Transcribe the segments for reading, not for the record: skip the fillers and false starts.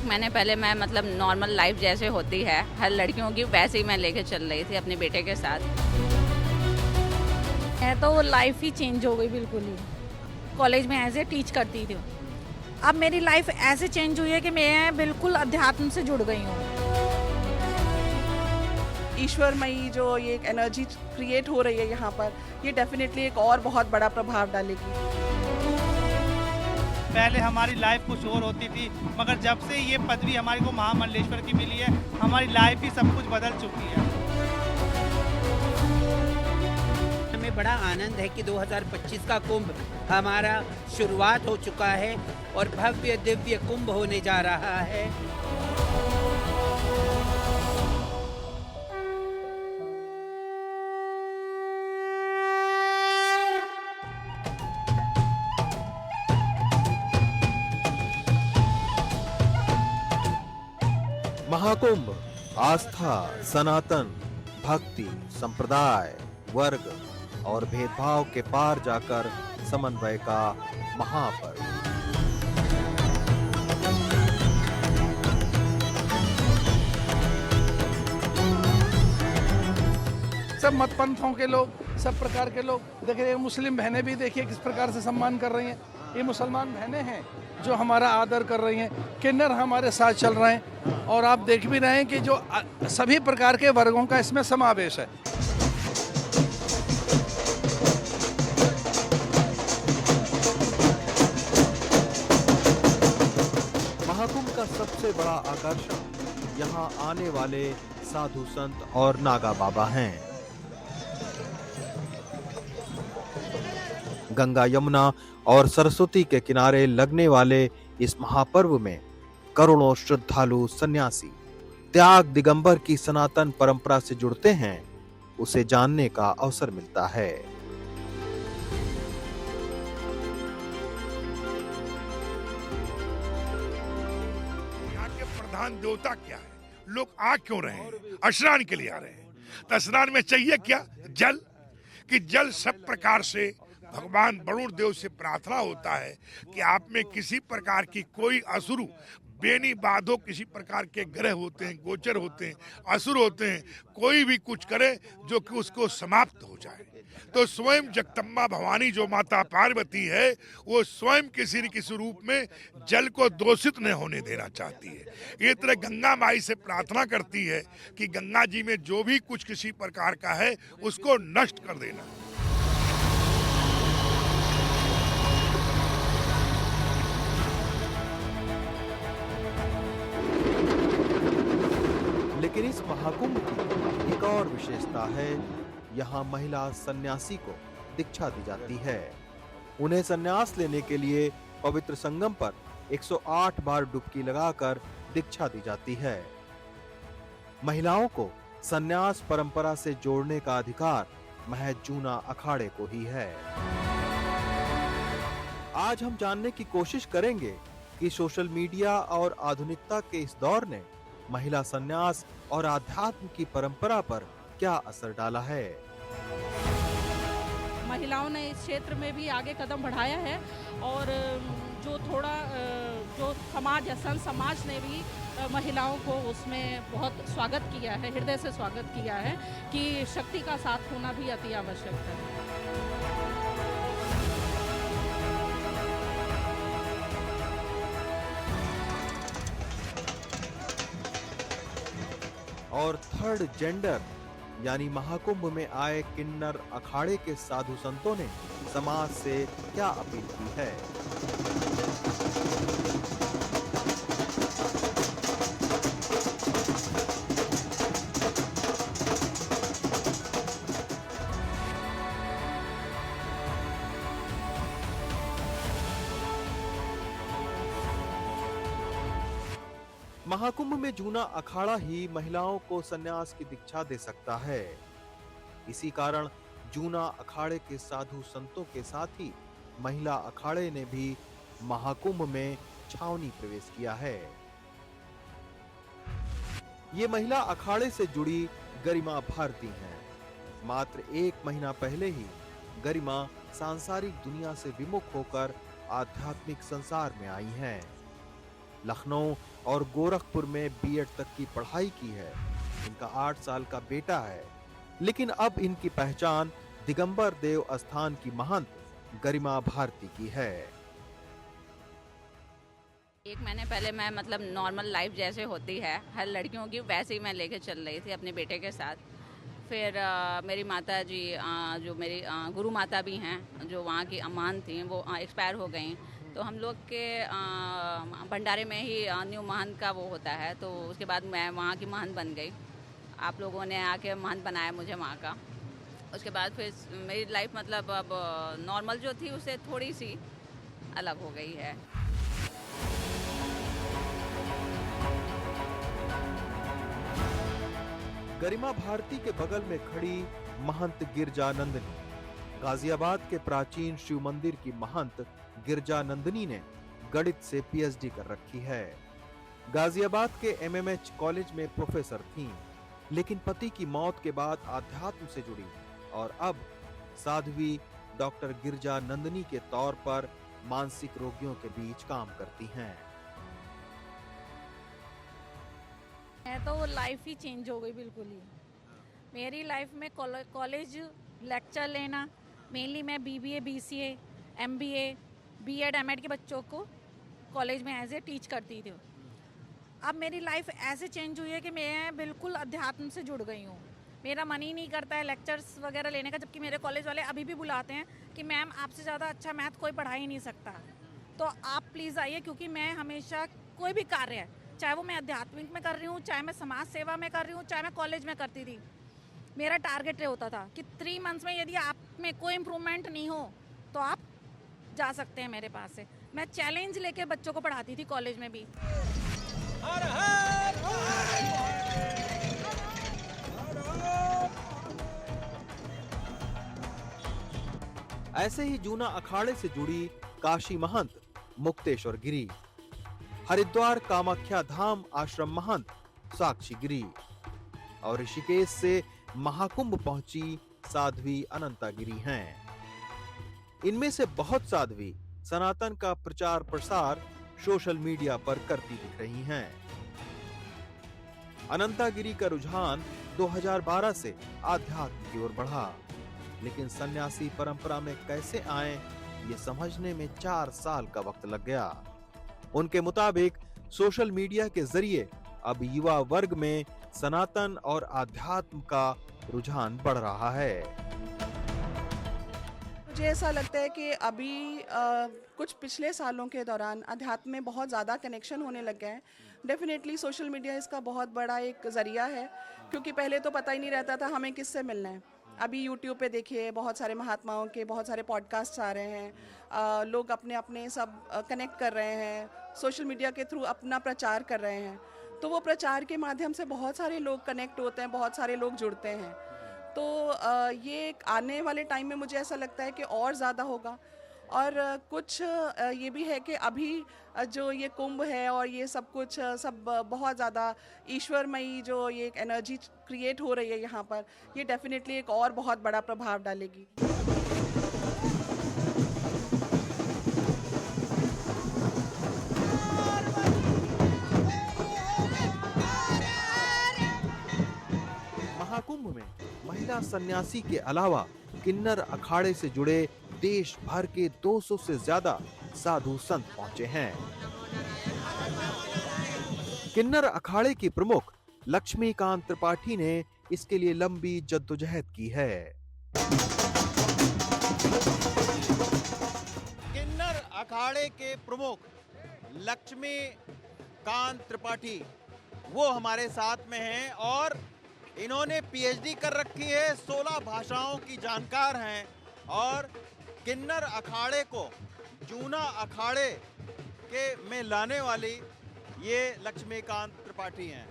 महीने पहले मैं मतलब नॉर्मल लाइफ जैसे होती है हर लड़कियों की, वैसे ही मैं लेके चल रही थी अपने बेटे के साथ। है तो वो लाइफ ही चेंज हो गई बिल्कुल ही। कॉलेज में ऐसे टीच करती थी, अब मेरी लाइफ ऐसे चेंज हुई है कि मैं बिल्कुल अध्यात्म से जुड़ गई हूँ। ईश्वरमयी जो ये एक एनर्जी क्रिएट हो रही है यहाँ पर, ये डेफिनेटली एक और बहुत बड़ा प्रभाव डालेगी। पहले हमारी लाइफ कुछ और होती थी, मगर जब से ये पदवी हमारी को महामंडलेश्वर की मिली है, हमारी लाइफ ही सब कुछ बदल चुकी है। हमें बड़ा आनंद है कि 2025 का कुंभ हमारा शुरुआत हो चुका है और भव्य दिव्य कुंभ होने जा रहा है। महाकुंभ आस्था, सनातन, भक्ति, संप्रदाय, वर्ग और भेदभाव के पार जाकर समन्वय का महापर्व। सब मतपंथों के लोग, सब प्रकार के लोग, देखिए मुस्लिम बहनें भी देखिए किस प्रकार से सम्मान कर रही हैं। ये मुसलमान बहनें हैं जो हमारा आदर कर रही हैं, किन्नर हमारे साथ चल रहे हैं और आप देख भी रहे हैं कि जो सभी प्रकार के वर्गों का इसमें समावेश है। महाकुंभ का सबसे बड़ा आकर्षण यहाँ आने वाले साधु संत और नागा बाबा हैं। गंगा, यमुना और सरस्वती के किनारे लगने वाले इस महापर्व में करोड़ों श्रद्धालु सन्यासी त्याग दिगंबर की सनातन परंपरा से जुड़ते हैं, उसे जानने का अवसर मिलता है। यहाँ के प्रधान देवता क्या है, लोग आ क्यों रहे हैं? स्नान के लिए आ रहे हैं। तो स्नान में चाहिए क्या? जल। कि जल सब प्रकार से भगवान वरुण देव से प्रार्थना होता है कि आप में किसी प्रकार की कोई असुर बेनी बाधो, किसी प्रकार के ग्रह होते हैं, गोचर होते हैं, असुर होते हैं, कोई भी कुछ करे जो कि उसको समाप्त हो जाए। तो स्वयं जगदम्बा भवानी जो माता पार्वती है, वो स्वयं किसी न किसी रूप में जल को दूषित नहीं होने देना चाहती है। ये तरह गंगा माई से प्रार्थना करती है कि गंगा जी में जो भी कुछ किसी प्रकार का है उसको नष्ट कर देना। लेकिन इस महाकुंभ की एक और विशेषता है, यहाँ महिला सन्यासी को दीक्षा दी जाती है। उन्हें सन्यास लेने के लिए पवित्र संगम पर 108 बार डुबकी लगाकर दीक्षा दी जाती है। महिलाओं को सन्यास परंपरा से जोड़ने का अधिकार महज जूना अखाड़े को ही है। आज हम जानने की कोशिश करेंगे कि सोशल मीडिया और आधुनिकता के इस दौर ने महिला सन्यास और आध्यात्म की परंपरा पर क्या असर डाला है। महिलाओं ने इस क्षेत्र में भी आगे कदम बढ़ाया है और जो थोड़ा जो समाज या संत समाज ने भी महिलाओं को उसमें बहुत स्वागत किया है, हृदय से स्वागत किया है कि शक्ति का साथ होना भी अति आवश्यक है। और थर्ड जेंडर यानी महाकुंभ में आए किन्नर अखाड़े के साधु संतों ने समाज से क्या अपील की है। महाकुंभ में जूना अखाड़ा ही महिलाओं को सन्यास की दीक्षा दे सकता है। इसी कारण जूना अखाड़े के साधु संतों के साथ ही महिला अखाड़े ने भी महाकुंभ में छावनी प्रवेश किया है। ये महिला अखाड़े से जुड़ी गरिमा भारती हैं। मात्र 1 महीना पहले ही गरिमा सांसारिक दुनिया से विमुख होकर आध्यात्मिक संसार में आई हैं। लखनऊ और गोरखपुर में बीएड तक की पढ़ाई की है। इनका 8 साल का बेटा है, लेकिन अब इनकी पहचान दिगंबर देव अस्थान की महंत गरिमा भारती की है। एक महीने पहले मैं मतलब नॉर्मल लाइफ जैसे होती है हर लड़कियों की, वैसे ही मैं लेके चल रही थी अपने बेटे के साथ। फिर मेरी माता जी जो मेरी गुरु माता भी हैं, जो वहाँ की अमान थी, वो एक्सपायर हो गई। तो हम लोग के भंडारे में ही न्यू महंत का वो होता है, तो उसके बाद मैं वहाँ की महंत बन गई। आप लोगों ने आके महंत बनाया मुझे वहाँ का। उसके बाद फिर मेरी लाइफ मतलब अब नॉर्मल जो थी उससे थोड़ी सी अलग हो गई है। गरिमा भारती के बगल में खड़ी महंत गिरजा नंदनी। गाजियाबाद के प्राचीन शिव मंदिर की महंत गिरजा नंदनी ने गणित से पीएचडी कर रखी है। गाजियाबाद के एमएमएच कॉलेज में प्रोफेसर थीं, लेकिन पति की मौत के बाद आध्यात्म से जुड़ी और अब साध्वी डॉक्टर गिरजा नंदनी के तौर पर मानसिक रोगियों के बीच काम करती हैं। मैं तो लाइफ ही चेंज हो गई बिल्कुल ही। मेरी लाइफ में कॉलेज लेक्चर लेना, मेनली मैं BBA, BCA, MBA, BEd, MEd के बच्चों को कॉलेज में एज ए टीच करती थी। अब मेरी लाइफ ऐसे चेंज हुई है कि मैं बिल्कुल अध्यात्म से जुड़ गई हूँ। मेरा मन ही नहीं करता है लेक्चर्स वगैरह लेने का, जबकि मेरे कॉलेज वाले अभी भी बुलाते हैं कि मैम आपसे ज़्यादा अच्छा मैथ कोई पढ़ा ही नहीं सकता, तो आप प्लीज़ आइए। क्योंकि मैं हमेशा कोई भी कार्य है, चाहे वो मैं आध्यात्मिक में कर रही हूँ, चाहे मैं समाज सेवा में कर रही हूँ, चाहे मैं कॉलेज में करती थी, मेरा टारगेट होता था कि 3 मंथ्स में यदि आप में कोई इम्प्रूवमेंट नहीं हो तो आप जा सकते हैं मेरे पास से। मैं चैलेंज लेके बच्चों को पढ़ाती थी कॉलेज में भी। ऐसे ही जूना अखाड़े से जुड़ी काशी महंत मुक्तेश्वर गिरी, हरिद्वार कामाख्या धाम आश्रम महंत साक्षी गिरी और ऋषिकेश से महाकुंभ पहुंची साध्वी अनंता गिरी हैं। इनमें से बहुत साध्वी सनातन का प्रचार प्रसार सोशल मीडिया पर करती दिख रही हैं। अनंता गिरी का रुझान 2012 से आध्यात्म की ओर बढ़ा, लेकिन सन्यासी परंपरा में कैसे आए ये समझने में 4 साल का वक्त लग गया। उनके मुताबिक सोशल मीडिया के जरिए अब युवा वर्ग में सनातन और आध्यात्म का रुझान बढ़ रहा है। मुझे ऐसा लगता है कि अभी कुछ पिछले सालों के दौरान अध्यात्म में बहुत ज़्यादा कनेक्शन होने लग गया है। डेफिनेटली सोशल मीडिया इसका बहुत बड़ा एक ज़रिया है, क्योंकि पहले तो पता ही नहीं रहता था हमें किससे मिलना है। अभी यूट्यूब पे देखिए बहुत सारे महात्माओं के बहुत सारे पॉडकास्ट आ रहे हैं, लोग अपने अपने सब कनेक्ट कर रहे हैं, सोशल मीडिया के थ्रू अपना प्रचार कर रहे हैं। तो वो प्रचार के माध्यम से बहुत सारे लोग कनेक्ट होते हैं, बहुत सारे लोग जुड़ते हैं। तो ये आने वाले टाइम में मुझे ऐसा लगता है कि और ज़्यादा होगा। और कुछ ये भी है कि अभी जो ये कुंभ है और ये सब कुछ सब बहुत ज़्यादा ईश्वरमयी जो ये एक एनर्जी क्रिएट हो रही है यहाँ पर, ये डेफिनेटली एक और बहुत बड़ा प्रभाव डालेगी। महाकुंभ में महिला सन्यासी के अलावा किन्नर अखाड़े से जुड़े देश भर के 200 से ज्यादा साधु संत पहुंचे हैं। किन्नर अखाड़े की प्रमुख लक्ष्मीकांत त्रिपाठी ने इसके लिए लंबी जद्दोजहद की है। किन्नर अखाड़े के प्रमुख लक्ष्मीकांत त्रिपाठी वो हमारे साथ में हैं और इन्होंने पीएचडी कर रखी है, 16 भाषाओं की जानकार हैं और किन्नर अखाड़े को जूना अखाड़े के में लाने वाली ये लक्ष्मीकांत त्रिपाठी हैं।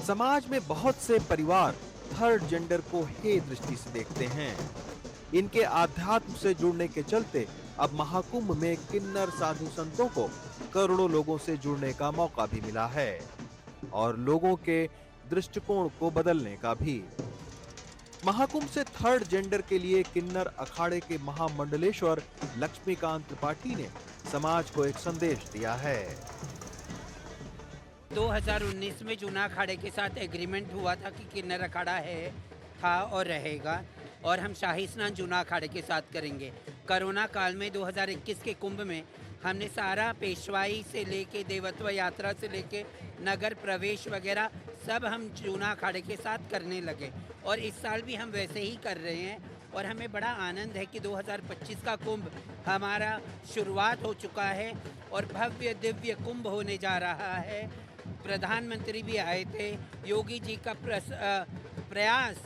समाज में बहुत से परिवार थर्ड जेंडर को हे दृष्टि से देखते हैं। इनके आध्यात्म से जुड़ने के चलते अब महाकुंभ में किन्नर साधु संतों को करोड़ों लोगों से जुड़ने का मौका भी मिला है और लोगों के दृष्टिकोण को बदलने का भी। महाकुंभ से थर्ड जेंडर के लिए किन्नर अखाड़े के महामंडलेश्वर लक्ष्मीकांत त्रिपाठी ने समाज को एक संदेश दिया है। 2019 में जूना अखाड़े के साथ एग्रीमेंट हुआ था कि किन्नर अखाड़ा था और रहेगा, और हम शाही स्नान जूना अखाड़े के साथ करेंगे। कोरोना काल में 2021 के कुंभ में हमने सारा पेशवाई से लेके देवत्व यात्रा से लेके नगर प्रवेश वगैरह सब हम जूना अखाड़े के साथ करने लगे, और इस साल भी हम वैसे ही कर रहे हैं। और हमें बड़ा आनंद है कि 2025 का कुंभ हमारा शुरुआत हो चुका है और भव्य दिव्य कुंभ होने जा रहा है। प्रधानमंत्री भी आए थे, योगी जी का प्रयास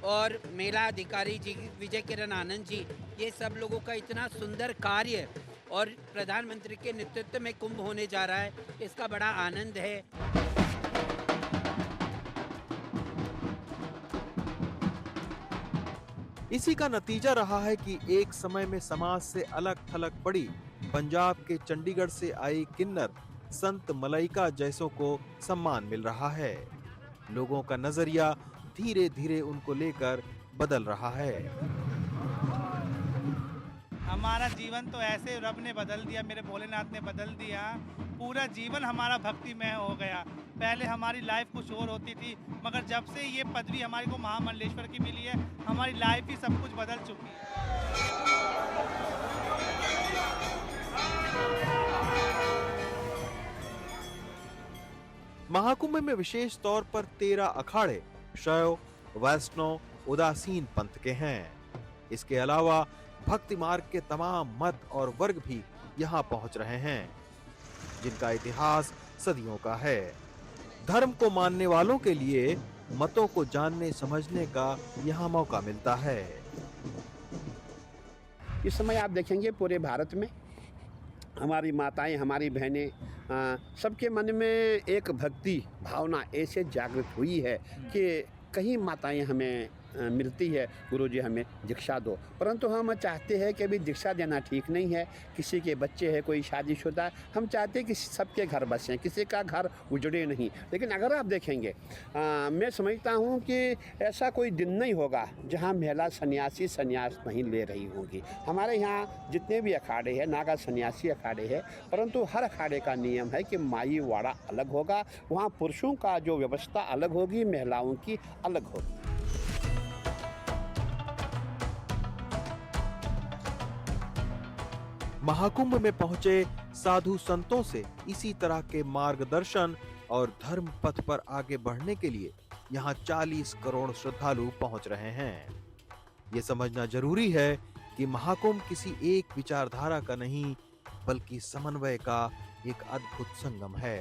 और मेला अधिकारी जी विजय किरण आनंद जी, ये सब लोगों का इतना सुंदर कार्य और प्रधानमंत्री के नेतृत्व में कुंभ होने जा रहा है, इसका बड़ा आनंद है। इसी का नतीजा रहा है कि एक समय में समाज से अलग थलग पड़ी पंजाब के चंडीगढ़ से आई किन्नर संत मलाइका जैसों को सम्मान मिल रहा है। लोगों का नजरिया धीरे धीरे उनको लेकर बदल रहा है। हमारा जीवन तो ऐसे रब ने बदल दिया, मेरे भोलेनाथ ने बदल दिया। पूरा जीवन हमारा भक्तिमय हो गया। पहले हमारी लाइफ कुछ और होती थी, मगर जब से ये पदवी हमारे को महामंडलेश्वर की मिली है, हमारी लाइफ ही सब कुछ बदल चुकी है। महाकुंभ में विशेष तौर पर 13 अखाड़े शैव, वैष्णव, उदासीन पंथ के हैं। इसके अलावा भक्ति मार्ग के तमाम मत और वर्ग भी यहाँ पहुंच रहे हैं, जिनका इतिहास सदियों का है। धर्म को मानने वालों के लिए मतों को जानने समझने का यहाँ मौका मिलता है। इस समय आप देखेंगे पूरे भारत में हमारी माताएं, हमारी बहनें, सबके मन में एक भक्ति भावना ऐसे जागृत हुई है कि कहीं माताएं हमें मिलती है, गुरुजी हमें दीक्षा दो, परंतु हम चाहते हैं कि अभी दीक्षा देना ठीक नहीं है। किसी के बच्चे हैं, कोई शादीशुदा, हम चाहते हैं कि सबके घर बसें, किसी का घर उजड़े नहीं। लेकिन अगर आप देखेंगे, मैं समझता हूँ कि ऐसा कोई दिन नहीं होगा जहाँ महिला सन्यासी संन्यास नहीं ले रही होंगी। हमारे यहाँ जितने भी अखाड़े हैं, नागा सन्यासी अखाड़े हैं, परंतु हर अखाड़े का नियम है कि माई वाड़ा अलग होगा, वहाँ पुरुषों का जो व्यवस्था अलग होगी, महिलाओं की अलग होगी। महाकुंभ में पहुंचे साधु संतों से इसी तरह के मार्गदर्शन और धर्म पथ पर आगे बढ़ने के लिए यहाँ 40 करोड़ श्रद्धालु पहुंच रहे हैं। ये समझना जरूरी है कि महाकुंभ किसी एक विचारधारा का नहीं, बल्कि समन्वय का एक अद्भुत संगम है।